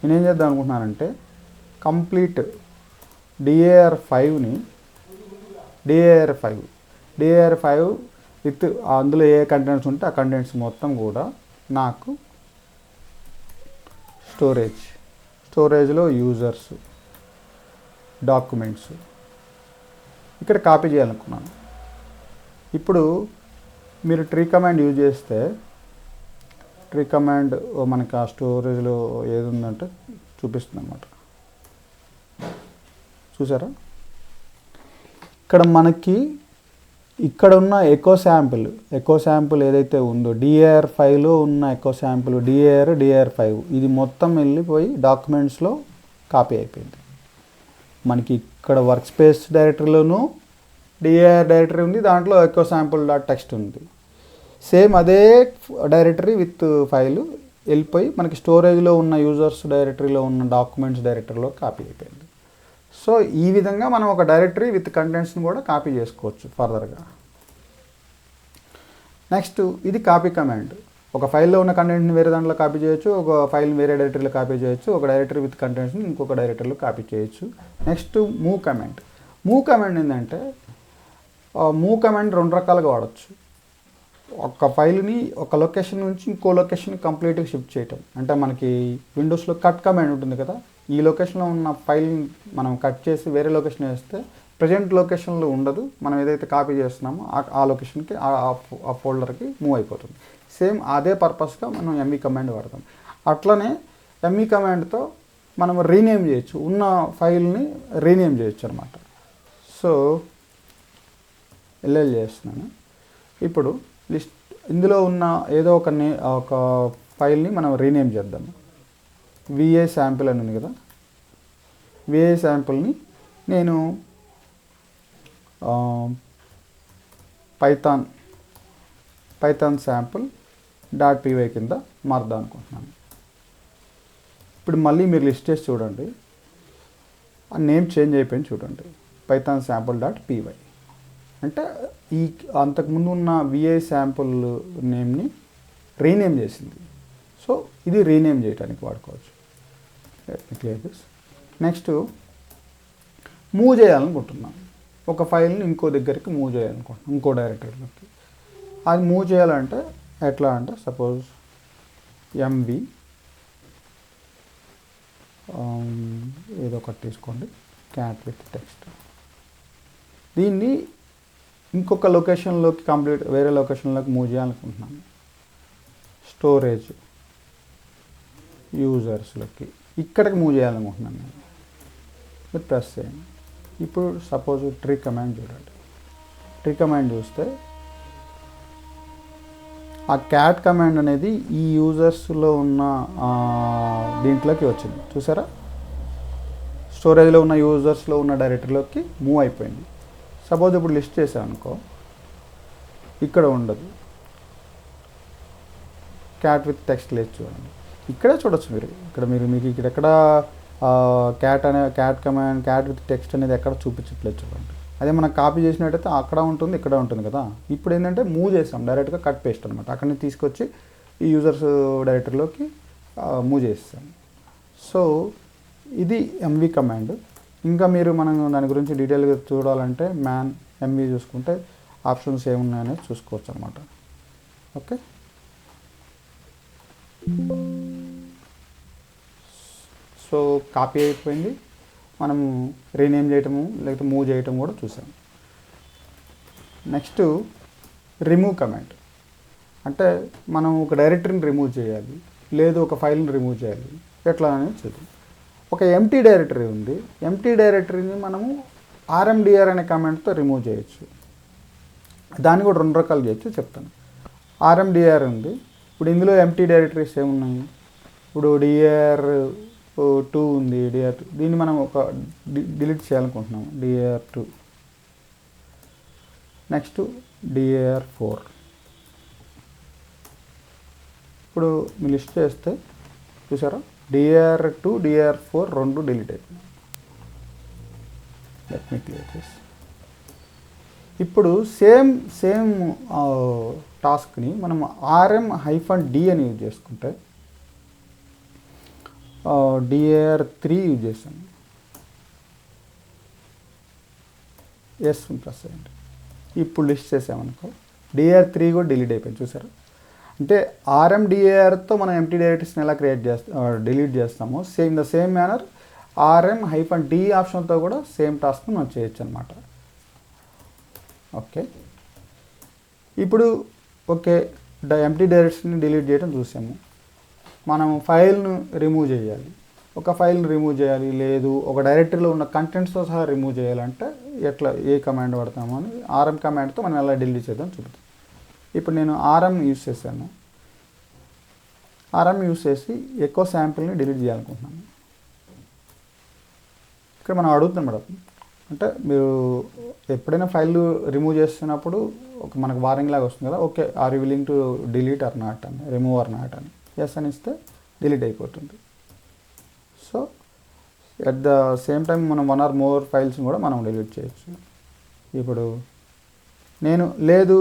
నేనేం చేద్దాం అనుకుంటున్నానంటే కంప్లీట్ DAR5 విత్ అందులో ఏ కంటెంట్స్ ఉంటే ఆ కంటెంట్స్ మొత్తం కూడా నాకు స్టోరేజ్లో యూజర్స్, డాక్యుమెంట్స్ ఇక్కడ కాపీ చేయాలనుకున్నాను. ఇప్పుడు మీరు ట్రీ కమాండ్ యూజ్ చేస్తే ట్రీ కమాండ్ మనకి ఆ స్టోరేజ్లో ఏది ఉందంటే చూపిస్తుంది అన్నమాట. చూసారా, ఇక్కడ మనకి ఇక్కడ ఉన్న ఎకో శాంపుల్ ఏదైతే ఉందో DAR5లో ఉన్న ఎకో శాంపుల్ DAR5 ఇది మొత్తం వెళ్ళిపోయి డాక్యుమెంట్స్లో కాపీ అయిపోయింది. మనకి ఇక్కడ వర్క్ స్పేస్ డైరెక్టరీలోనూ DAR డైరెక్టరీ ఉంది, దాంట్లో ఎకో శాంపుల్ .txt ఉంది. సేమ్ అదే డైరెక్టరీ విత్ ఫైల్ వెళ్ళిపోయి మనకి స్టోరేజ్లో ఉన్న యూజర్స్ డైరెక్టరీలో ఉన్న డాక్యుమెంట్స్ డైరెక్టరీలో కాపీ అయిపోయింది. సో ఈ విధంగా మనం ఒక డైరెక్టరీ విత్ కంటెంట్స్ని కూడా కాపీ చేసుకోవచ్చు ఫర్దర్గా. నెక్స్ట్ ఇది కాపీ కమాండ్. ఒక ఫైల్లో ఉన్న కంటెంట్ని వేరే దాంట్లో కాపీ చేయొచ్చు, ఒక ఫైల్ని వేరే డైరెక్టరీలో కాపీ చేయొచ్చు, ఒక డైరెక్టరీ విత్ కంటెంట్స్ని ఇంకొక డైరెక్టరీలో కాపీ చేయొచ్చు. నెక్స్ట్ మూవ్ కమాండ్ ఏంటంటే మూవ్ కమాండ్ రెండు రకాలుగా వాడచ్చు. ఒక ఫైల్ని ఒక లొకేషన్ నుంచి ఇంకో లొకేషన్ కంప్లీట్గా షిఫ్ట్ చేయటం. అంటే మనకి విండోస్లో కట్ కమాండ్ ఉంటుంది కదా, ఈ లొకేషన్లో ఉన్న ఫైల్ని మనం కట్ చేసి వేరే లొకేషన్ వేస్తే ప్రజెంట్ లొకేషన్లో ఉండదు, మనం ఏదైతే కాపీ చేస్తున్నామో ఆ లొకేషన్కి ఆ ఫోల్డర్కి మూవ్ అయిపోతుంది. సేమ్ అదే పర్పస్గా మనం MV కమాండ్ వాడతాం. అట్లనే MV కమాండ్తో మనం రీనేమ్ చేయొచ్చు, ఉన్న ఫైల్ని రీనేమ్ చేయొచ్చు అనమాట. సో LL చేస్తున్నాను. ఇప్పుడు లిస్ట్ ఇందులో ఉన్న ఏదో ఒక ఫైల్ని మనం రీనేమ్ చేద్దాము. VA శాంపుల్ అని ఉంది కదా, VA శాంపుల్ని నేను పైథాన్ శాంపుల్ .py కింద మారుద్దాం అనుకుంటున్నాను. ఇప్పుడు మళ్ళీ మీరు లిస్ట్ చేసి చూడండి, ఆ నేమ్ చేంజ్ అయిపోయింది చూడండి, పైథాన్ శాంపుల్ .py. అంటే ఈ అంతకుముందు ఉన్న VA శాంపుల్ నేమ్ని రీనేమ్ చేసింది. సో ఇది రీనేమ్ చేయడానికి వాడుకోవచ్చు. Clear this. నెక్స్ట్ మూవ్ చేయాలనుకుంటున్నాం, ఒక ఫైల్ని ఇంకో దగ్గరికి మూవ్ చేయాలనుకుంటున్నాం, ఇంకో డైరెక్టరీలోకి. అది మూవ్ చేయాలంటే ఎట్లా అంటే సపోజ్ MV ఏదో ఒకటి తీసుకోండి, క్యాట్ విత్ టెక్స్ట్. దీన్ని ఇంకొక లొకేషన్లోకి వేరే లొకేషన్లోకి మూవ్ చేయాలనుకుంటున్నాను. స్టోరేజ్ యూజర్స్లోకి ఇక్కడికి మూవ్ చేయాలనుకుంటున్నాను నేను. మీరు ప్రెస్ చేయండి. ఇప్పుడు సపోజ్ ట్రీ కమాండ్ చూడండి. ట్రీ కమాండ్ చూస్తే ఆ క్యాట్ కమాండ్ అనేది ఈ యూజర్స్లో ఉన్న దీంట్లోకి వచ్చింది. చూసారా, స్టోరేజ్లో ఉన్న యూజర్స్లో ఉన్న డైరెక్టరీలోకి మూవ్ అయిపోయింది. సపోజ్ ఇప్పుడు లిస్ట్ చేసాను అనుకో, ఇక్కడ ఉండదు, క్యాట్ విత్ టెక్స్ట్ లేదు చూడండి, ఇక్కడే చూడొచ్చు మీరు. మీకు ఇక్కడ క్యాట్ విత్ టెక్స్ట్ అనేది ఎక్కడ చూపించట్లేదు చూడండి. అదే మనం కాపీ చేసినట్టయితే అక్కడ ఉంటుంది, ఇక్కడ ఉంటుంది కదా. ఇప్పుడు ఏంటంటే మూవ్ చేస్తాం, డైరెక్ట్గా కట్ పేస్ట్ అనమాట. అక్కడి నుంచి తీసుకొచ్చి ఈ యూజర్స్ డైరెక్టరీలోకి మూవ్ చేస్తాం. సో ఇది MV కమాండ్. ఇంకా మనం దాని గురించి డీటెయిల్గా చూడాలంటే MV చూసుకుంటే ఆప్షన్స్ ఏమున్నాయనేది చూసుకోవచ్చు అనమాట. ఓకే, సో కాపీ అయిపోయింది, మనము రీనేమ్ చేయటము లేకపోతే మూవ్ చేయటం కూడా చూసాం. Next remove command. అంటే మనం ఒక డైరెక్టరీని రిమూవ్ చేయాలి, లేదు ఒక ఫైల్ని రిమూవ్ చేయాలి, ఎట్లా అనేది చూద్దాం. ఒక ఎంటీ డైరెక్టరీ ఉంది, ఎంటీ డైరెక్టరీని మనము RMDR అనే కమాండ్తో రిమూవ్ చేయొచ్చు. దాన్ని కూడా రెండు రకాలు చేయొచ్చు, చెప్తాను. RMDR ఉంది. ఇప్పుడు ఇందులో ఎంటీ డైరెక్టరీస్ ఏమున్నాయి, ఇప్పుడు DAR2 ఉంది, DAR2 దీన్ని మనం ఒక డిలీట్ చేయాలనుకుంటున్నాము. DAR2 next dir4. ఇప్పుడు మీరు లిస్ట్ చేస్తే చూసారా dir2 dir4 రెండు డిలీట్ అయిపోయింది. Let me clear this. ఇప్పుడు సేమ్ టాస్క్ని మనం RM-D అని యూజ్ చేసుకుంటే dir3 యూజ్ చేసాము. ఎస్ ప్రెస్ చేయండి. ఇప్పుడు లిస్ట్ చేసామనుకో dir3 కూడా డిలీట్ అయిపోయింది. చూసారా అంటే RMDIRతో మనం ఎంటీ డైరెక్టరీస్ని ఎలా డిలీట్ చేస్తామో same the same manner RM-D ఆప్షన్తో కూడా సేమ్ టాస్క్ మనం చేయొచ్చు అనమాట. ఓకే, ఇప్పుడు ఓకే ఎంటీ డైరెక్టరీని డిలీట్ చేయడం చూసాము. మనం ఫైల్ను రిమూవ్ చేయాలి. ఒక ఫైల్ని రిమూవ్ చేయాలి, లేదు ఒక డైరెక్టరీలో ఉన్న కంటెంట్స్తో సహా రిమూవ్ చేయాలంటే ఎట్లా ఏ కమాండ్ వాడతామో అని RM కమాండ్తో మనం ఎలా డిలీట్ చేద్దాం చూద్దాం. ఇప్పుడు నేను RM యూస్ చేశాను. RM యూస్ చేసి ఎక్కువ శాంపిల్ని డిలీట్ చేయాలనుకుంటున్నాను. ఇక్కడ మనం అడుగుతాం మేడం, అంటే మీరు ఎప్పుడైనా ఫైల్ రిమూవ్ చేస్తున్నప్పుడు ఒక మనకు వార్నింగ్ లాగా వస్తుంది కదా, okay are you willing to delete or not అని, రిమూవ్ ఆర్ నాట్ అని. ఎస్ అని ఇస్తే డిలీట్ అయిపోతుంది. So at the same time మనం 1 or more ఫైల్స్ని కూడా మనం డిలీట్ చేయొచ్చు. ఇప్పుడు నేను లేదు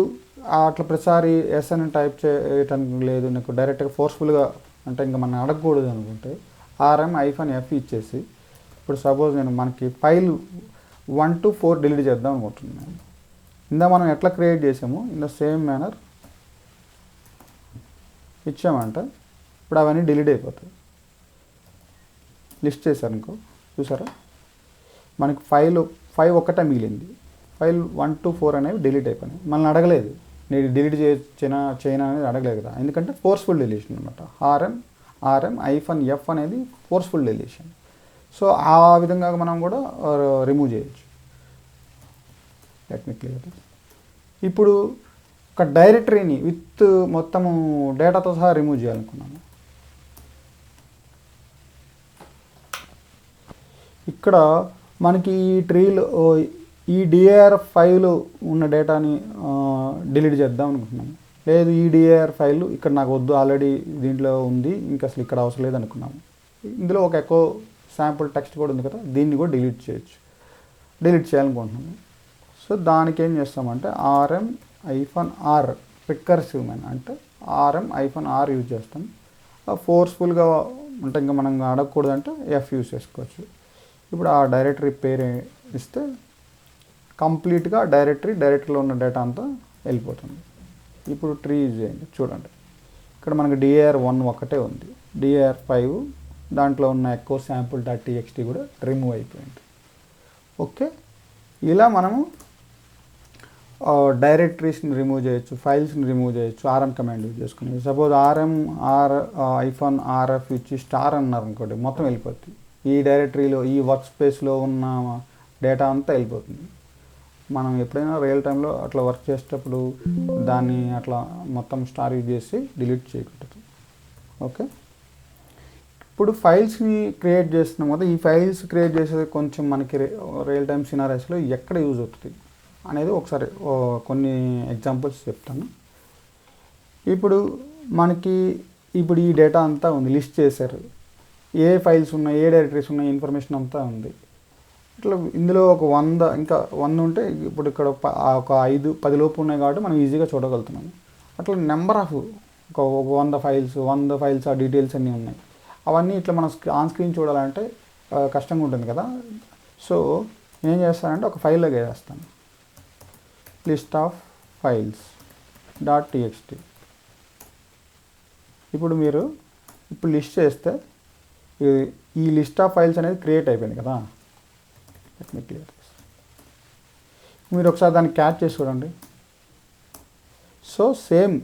అట్లా ప్రతిసారి ఎస్ అని టైప్ చేయటానికి లేదు, నాకు డైరెక్ట్గా ఫోర్స్ఫుల్గా అంటే ఇంకా మనం అడగకూడదు అనుకుంటే RM-F ఇచ్చేసి ఇప్పుడు సపోజ్ నేను మనకి ఫైల్ 1 to 4 డిలీట్ చేద్దాం అనుకుంటున్నాను. ఇందా మనం ఎట్లా క్రియేట్ చేసామో ఇన్ ద సేమ్ మేనర్ ఇచ్చామంటే ఇప్పుడు అవన్నీ డిలీట్ అయిపోతాయి. లిస్ట్ చేశారనుకో చూసారా మనకి 5 ఒక్కటే మిగిలింది. ఫైల్ 1 to 4 అనేవి డిలీట్ అయిపోయినాయి. మనల్ని అడగలేదు నేను డిలీట్ చేయనా అనేది అడగలేదు కదా, ఎందుకంటే ఫోర్స్ఫుల్ డిలీషన్ అనమాట. RM-F అనేది ఫోర్స్ఫుల్ డిలీషన్. సో ఆ విధంగా మనం కూడా రిమూవ్ చేయొచ్చు. Let me clear. ఇప్పుడు ఒక డైరెక్టరీని విత్ మొత్తము డేటాతో సహా రిమూవ్ చేయాలనుకున్నాను. ఇక్కడ మనకి ఈ ట్రీలో ఈ dir ఫైల్ ఉన్న డేటాని డిలీట్ చేద్దాం అనుకుంటున్నాము. లేదు ఈ dir ఫైల్ ఇక్కడ నాకు వద్దు, ఆల్రెడీ దీంట్లో ఉంది, ఇంకా అసలు ఇక్కడ అవసరం లేదు అనుకున్నాము. ఇందులో ఒక ఎక్కువ శాంపుల్ టెక్స్ట్ కూడా ఉంది కదా, దీన్ని కూడా డిలీట్ చేయొచ్చు. డిలీట్ చేయాలనుకుంటున్నాము. సో దానికి ఏం చేస్తామంటే RM-R రికర్సివ్ మెన్ అంటే RM-R యూజ్ చేస్తాం. ఫోర్స్ఫుల్గా అంటే ఇంకా మనం అడగకూడదు అంటే F యూజ్ చేసుకోవచ్చు. ఇప్పుడు ఆ డైరెక్టరీ పేరు ఇస్తే కంప్లీట్గా డైరెక్టరీలో ఉన్న డేటా అంతా వెళ్ళిపోతుంది. ఇప్పుడు ట్రీ యూజ్ చేయండి. చూడండి ఇక్కడ మనకి dir1 ఒకటే ఉంది, dir5 దాంట్లో ఉన్న ఎక్కువ sample.txt కూడా రిమూవ్ అయిపోయింది. ఓకే, ఇలా మనము డైరెక్టరీస్ని రిమూవ్ చేయొచ్చు, ఫైల్స్ని రిమూవ్ చేయొచ్చు RM కమాండ్ యూజ్ చేసుకుని. సపోజ్ RM-RF ఇచ్చి స్టార్ అన్నారు అనుకోండి, మొత్తం వెళ్ళిపోతుంది. ఈ డైరెక్టరీలో ఈ వర్క్ స్పేస్లో ఉన్న డేటా అంతా వెళ్ళిపోతుంది. మనం ఎప్పుడైనా రియల్ టైంలో అట్లా వర్క్ చేసేటప్పుడు దాన్ని అట్లా మొత్తం స్టార్ యూజ్ చేసి డిలీట్ చేయకూడదు. ఓకే, ఇప్పుడు ఫైల్స్ని క్రియేట్ చేస్తున్నాం కదా, ఈ ఫైల్స్ క్రియేట్ చేసేది కొంచెం మనకి రియల్ టైమ్ సినారియోస్లో ఎక్కడ యూజ్ అవుతుంది అనేది ఒకసారి కొన్ని ఎగ్జాంపుల్స్ చెప్తాను. ఇప్పుడు మనకి ఈ డేటా అంతా ఉంది, లిస్ట్ చేశారు, ఏ ఫైల్స్ ఉన్నాయి, ఏ డైరెక్టరీస్ ఉన్నాయి, ఇన్ఫర్మేషన్ అంతా ఉంది. ఇట్లా ఇందులో ఒక 100 ఉంటే ఇప్పుడు ఇక్కడ ఒక 5-10 లోపు ఉన్నాయి కాబట్టి మనం ఈజీగా చూడగలుగుతున్నాము. అట్లా నెంబర్ ఆఫ్ ఒక 100 ఫైల్స్ ఆ డీటెయిల్స్ అన్నీ ఉన్నాయి. అవన్నీ ఇట్లా మనం ఆన్ స్క్రీన్ చూడాలంటే కష్టంగా ఉంటుంది కదా. సో ఏం చేస్తానంటే ఒక ఫైల్లోకి వేస్తాను, లిస్ట్ ఆఫ్ ఫైల్స్.txt. ఇప్పుడు లిస్ట్ చేస్తే ఈ లిస్ట్ ఆఫ్ ఫైల్స్ అనేది క్రియేట్ అయిపోయింది కదా. Let me clear this. మీరు ఒకసారి దాన్ని క్యాచ్ చేసి చూడండి. సో సేమ్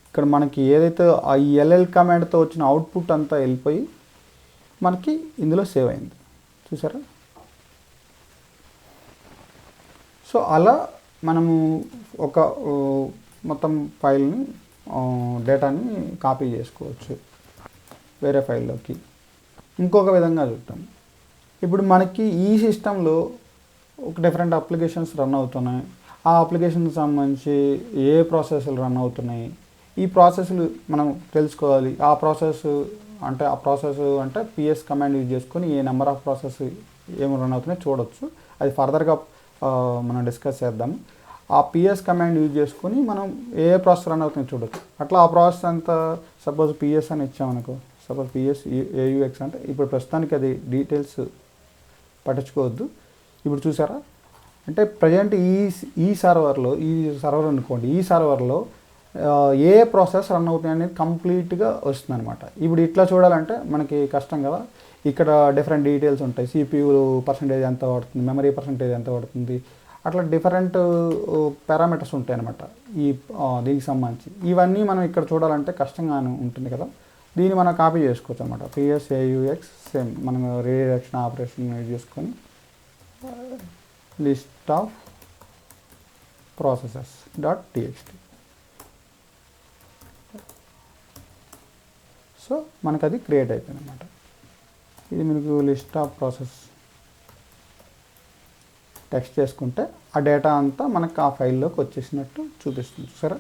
ఇక్కడ మనకి ఏదైతే ఈ LL కమాండ్తో వచ్చిన అవుట్పుట్ అంతా వెళ్ళిపోయి మనకి ఇందులో సేవ్ అయింది. చూసారా? సో అలా మనము ఒక మొత్తం ఫైల్ని డేటాని కాపీ చేసుకోవచ్చు వేరే ఫైల్లోకి. ఇంకొక విధంగా చూద్దాం. ఇప్పుడు మనకి ఈ సిస్టంలో ఒక డిఫరెంట్ అప్లికేషన్స్ రన్ అవుతున్నాయి. ఆ అప్లికేషన్కి సంబంధించి ఏ ప్రాసెస్లు రన్ అవుతున్నాయి, ఈ ప్రాసెస్లు మనం తెలుసుకోవాలి. ఆ ప్రాసెస్ అంటే పిఎస్ కమాండ్ యూజ్ చేసుకొని ఏ నెంబర్ ఆఫ్ ప్రాసెస్ ఏమి రన్ అవుతున్నాయో చూడొచ్చు. అది ఫర్దర్గా మనం డిస్కస్ చేద్దాము. ఆ పిఎస్ కమాండ్ యూజ్ చేసుకొని మనం ఏ ప్రాసెస్ రన్ అవుతుందో చూడొచ్చు. అట్లా ఆ ప్రాసెస్ అంతా సపోజ్ పిఎస్ అని ఇచ్చామనుకో, సపోజ్ పిఎస్ ఏయుఎక్స్ అంటే ఇప్పుడు ప్రస్తుతానికి అది డీటెయిల్స్ పట్టించుకోవద్దు. ఇప్పుడు చూసారా, అంటే ప్రజెంట్ ఈ సర్వర్ అనుకోండి, ఈ సర్వర్లో ఏ ప్రాసెస్ రన్ అవుతుంది అనేది కంప్లీట్గా వస్తుంది అనమాట. ఇప్పుడు ఇట్లా చూడాలంటే మనకి కష్టం కదా. ఇక్కడ డిఫరెంట్ డీటెయిల్స్ ఉంటాయి. సిపియూ పర్సంటేజ్ ఎంత పడుతుంది, మెమరీ పర్సంటేజ్ ఎంత పడుతుంది, అట్లా డిఫరెంట్ పారామీటర్స్ ఉంటాయి అనమాట దీనికి సంబంధించి. ఇవన్నీ మనం ఇక్కడ చూడాలంటే కష్టంగా ఉంటుంది కదా. దీన్ని మనం కాపీ చేసుకోవచ్చు అనమాట. పిఎస్ఏయుఎక్స్ సేమ్ మనం రీడైరెక్షన్ ఆపరేషన్ యూజ్ చేసుకొని list of processes .txt. So మనకు అది క్రియేట్ అయిపోయింది అనమాట. ఇది మీకు లిస్ట్ ఆఫ్ ప్రాసెస్ టెక్స్ట్ చేసుకుంటే ఆ డేటా అంతా మనకు ఆ ఫైల్లోకి వచ్చేసినట్టు చూపిస్తుంది. సరే,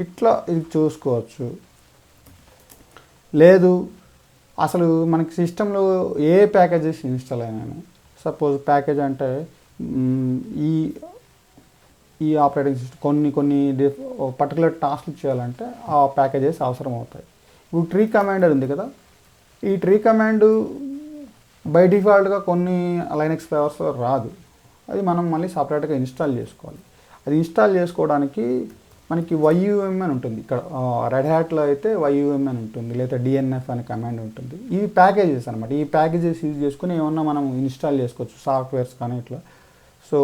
ఇట్లా ఇది చూసుకోవచ్చు. లేదు అసలు మనకి సిస్టంలో ఏ ప్యాకేజెస్ ఇన్స్టాల్ అయినాయి, సపోజ్ ప్యాకేజ్ అంటే ఈ ఆపరేటింగ్ సిస్టమ్ కొన్ని పర్టికులర్ టాస్క్లు చేయాలంటే ఆ ప్యాకేజెస్ అవసరం అవుతాయి. ఇప్పుడు ట్రీ కమాండ్ ఉంది కదా, ఈ ట్రీ కమాండ్ బై డిఫాల్ట్గా కొన్ని లైనక్స్ ఫ్లేవర్స్లో రాదు. అది మనం మళ్ళీ సపరేట్గా ఇన్స్టాల్ చేసుకోవాలి. అది ఇన్స్టాల్ చేసుకోవడానికి మనకి YUM అని ఉంటుంది. ఇక్కడ రెడ్ హ్యాట్లో అయితే YUM అని ఉంటుంది, లేదా DNF అనే కమాండ్ ఉంటుంది. ఇవి ప్యాకేజెస్ అనమాట. ఈ ప్యాకేజెస్ యూజ్ చేసుకుని ఏమన్నా మనం ఇన్స్టాల్ చేసుకోవచ్చు, సాఫ్ట్వేర్స్ కానీ ఇట్లా. సో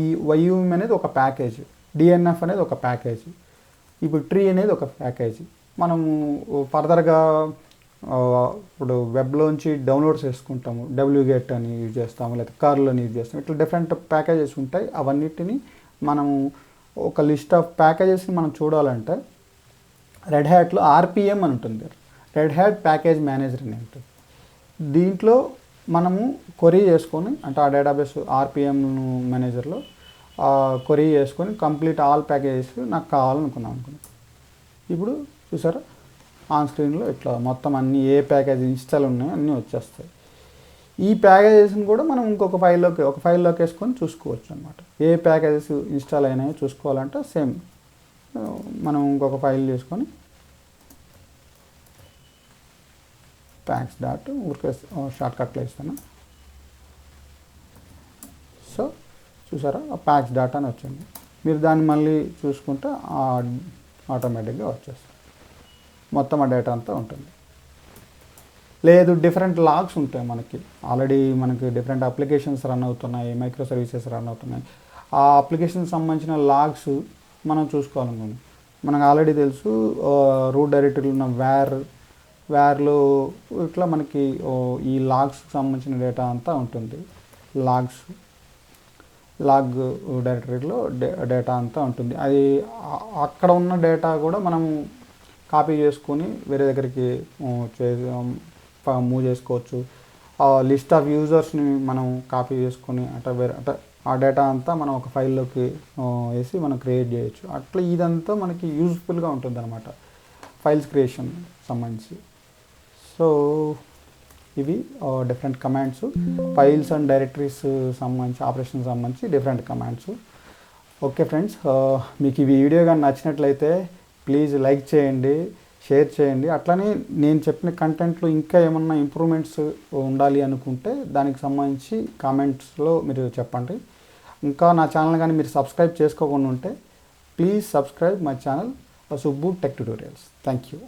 ఈ YUM అనేది ఒక ప్యాకేజ్, DNF అనేది ఒక ప్యాకేజ్, ఇప్పుడు ట్రీ అనేది ఒక ప్యాకేజ్. మనము ఫర్దర్గా ఇప్పుడు వెబ్లోంచి డౌన్లోడ్స్ చేసుకుంటాము, wget అని యూజ్ చేస్తాము, లేదా కర్ల్ అని యూజ్ చేస్తాము. ఇట్లా డిఫరెంట్ ప్యాకేజెస్ ఉంటాయి. అవన్నిటిని మనము ఒక లిస్ట్ ఆఫ్ ప్యాకేజెస్ని మనం చూడాలంటే రెడ్ హ్యాట్లో RPM అని ఉంటుంది, రెడ్ హ్యాట్ ప్యాకేజ్ మేనేజర్ అని ఉంటుంది. దీంట్లో మనము క్వరీ చేసుకొని, అంటే ఆ డేటాబేస్ RPM మేనేజర్లో క్వరీ చేసుకొని కంప్లీట్ ఆల్ ప్యాకేజెస్ నాకు కావాలనుకున్నాం. ఇప్పుడు చూసారా ఆన్ స్క్రీన్లో ఇట్లా మొత్తం అన్ని ఏ ప్యాకేజ్ ఇన్స్టాల్ ఉన్నాయో అన్నీ వచ్చేస్తాయి. ఈ ప్యాకేజెస్ని కూడా మనం ఒక ఫైల్లోకి వేసుకొని చూసుకోవచ్చు అనమాట. ఏ ప్యాకేజెస్ ఇన్స్టాల్ అయినాయో చూసుకోవాలంటే సేమ్ మనం ఇంకొక ఫైల్ చేసుకొని ప్యాక్స్ ఊరికే షార్ట్కట్లో ఇస్తాను. సో చూసారా ఆ ప్యాక్స్ అని వచ్చింది. మీరు దాన్ని మళ్ళీ చూసుకుంటే ఆటోమేటిక్గా వచ్చేస్తుంది, మొత్తం ఆ డేటా అంతా ఉంటుంది. లేదు డిఫరెంట్ లాగ్స్ ఉంటాయి మనకి డిఫరెంట్ అప్లికేషన్స్ రన్ అవుతున్నాయి, మైక్రో సర్వీసెస్ రన్ అవుతున్నాయి. ఆ అప్లికేషన్కి సంబంధించిన లాగ్స్ మనం చూసుకోవాలనుకోండి. మనకు ఆల్రెడీ తెలుసు రూట్ డైరెక్టరీలో ఉన్న వ్యార్లో ఇట్లా మనకి ఈ లాగ్స్కి సంబంధించిన డేటా అంతా ఉంటుంది. లాగ్ డైరెక్టరీలో డేటా అంతా ఉంటుంది. అది అక్కడ ఉన్న డేటా కూడా మనం కాపీ చేసుకొని వేరే దగ్గరికి మూవ్ చేసుకోవచ్చు. లిస్ట్ ఆఫ్ యూజర్స్ని మనం కాపీ చేసుకొని అంటే ఆ డేటా అంతా మనం ఒక ఫైల్లోకి వేసి మనం క్రియేట్ చేయొచ్చు. అట్లా ఇదంతా మనకి యూజ్ఫుల్గా ఉంటుంది అనమాట ఫైల్స్ క్రియేషన్ సంబంధించి. సో ఇవి different commands, files and directories సంబంధించి, ఆపరేషన్ సంబంధించి డిఫరెంట్ కమాండ్స్. ఓకే ఫ్రెండ్స్, మీకు ఈ వీడియో కానీ నచ్చినట్లయితే ప్లీజ్ లైక్ చేయండి, షేర్ చేయండి. అట్లనే నేను చెప్పిన కంటెంట్లో ఇంకా ఏమన్నా ఇంప్రూవ్మెంట్స్ ఉండాలి అనుకుంటే దానికి సంబంధించి కామెంట్స్లో మీరు చెప్పండి. ఇంకా నా ఛానల్ కానీ మీరు సబ్స్క్రైబ్ చేసుకోకుండా ఉంటే please subscribe my channel Subbu tech tutorials. Thank you.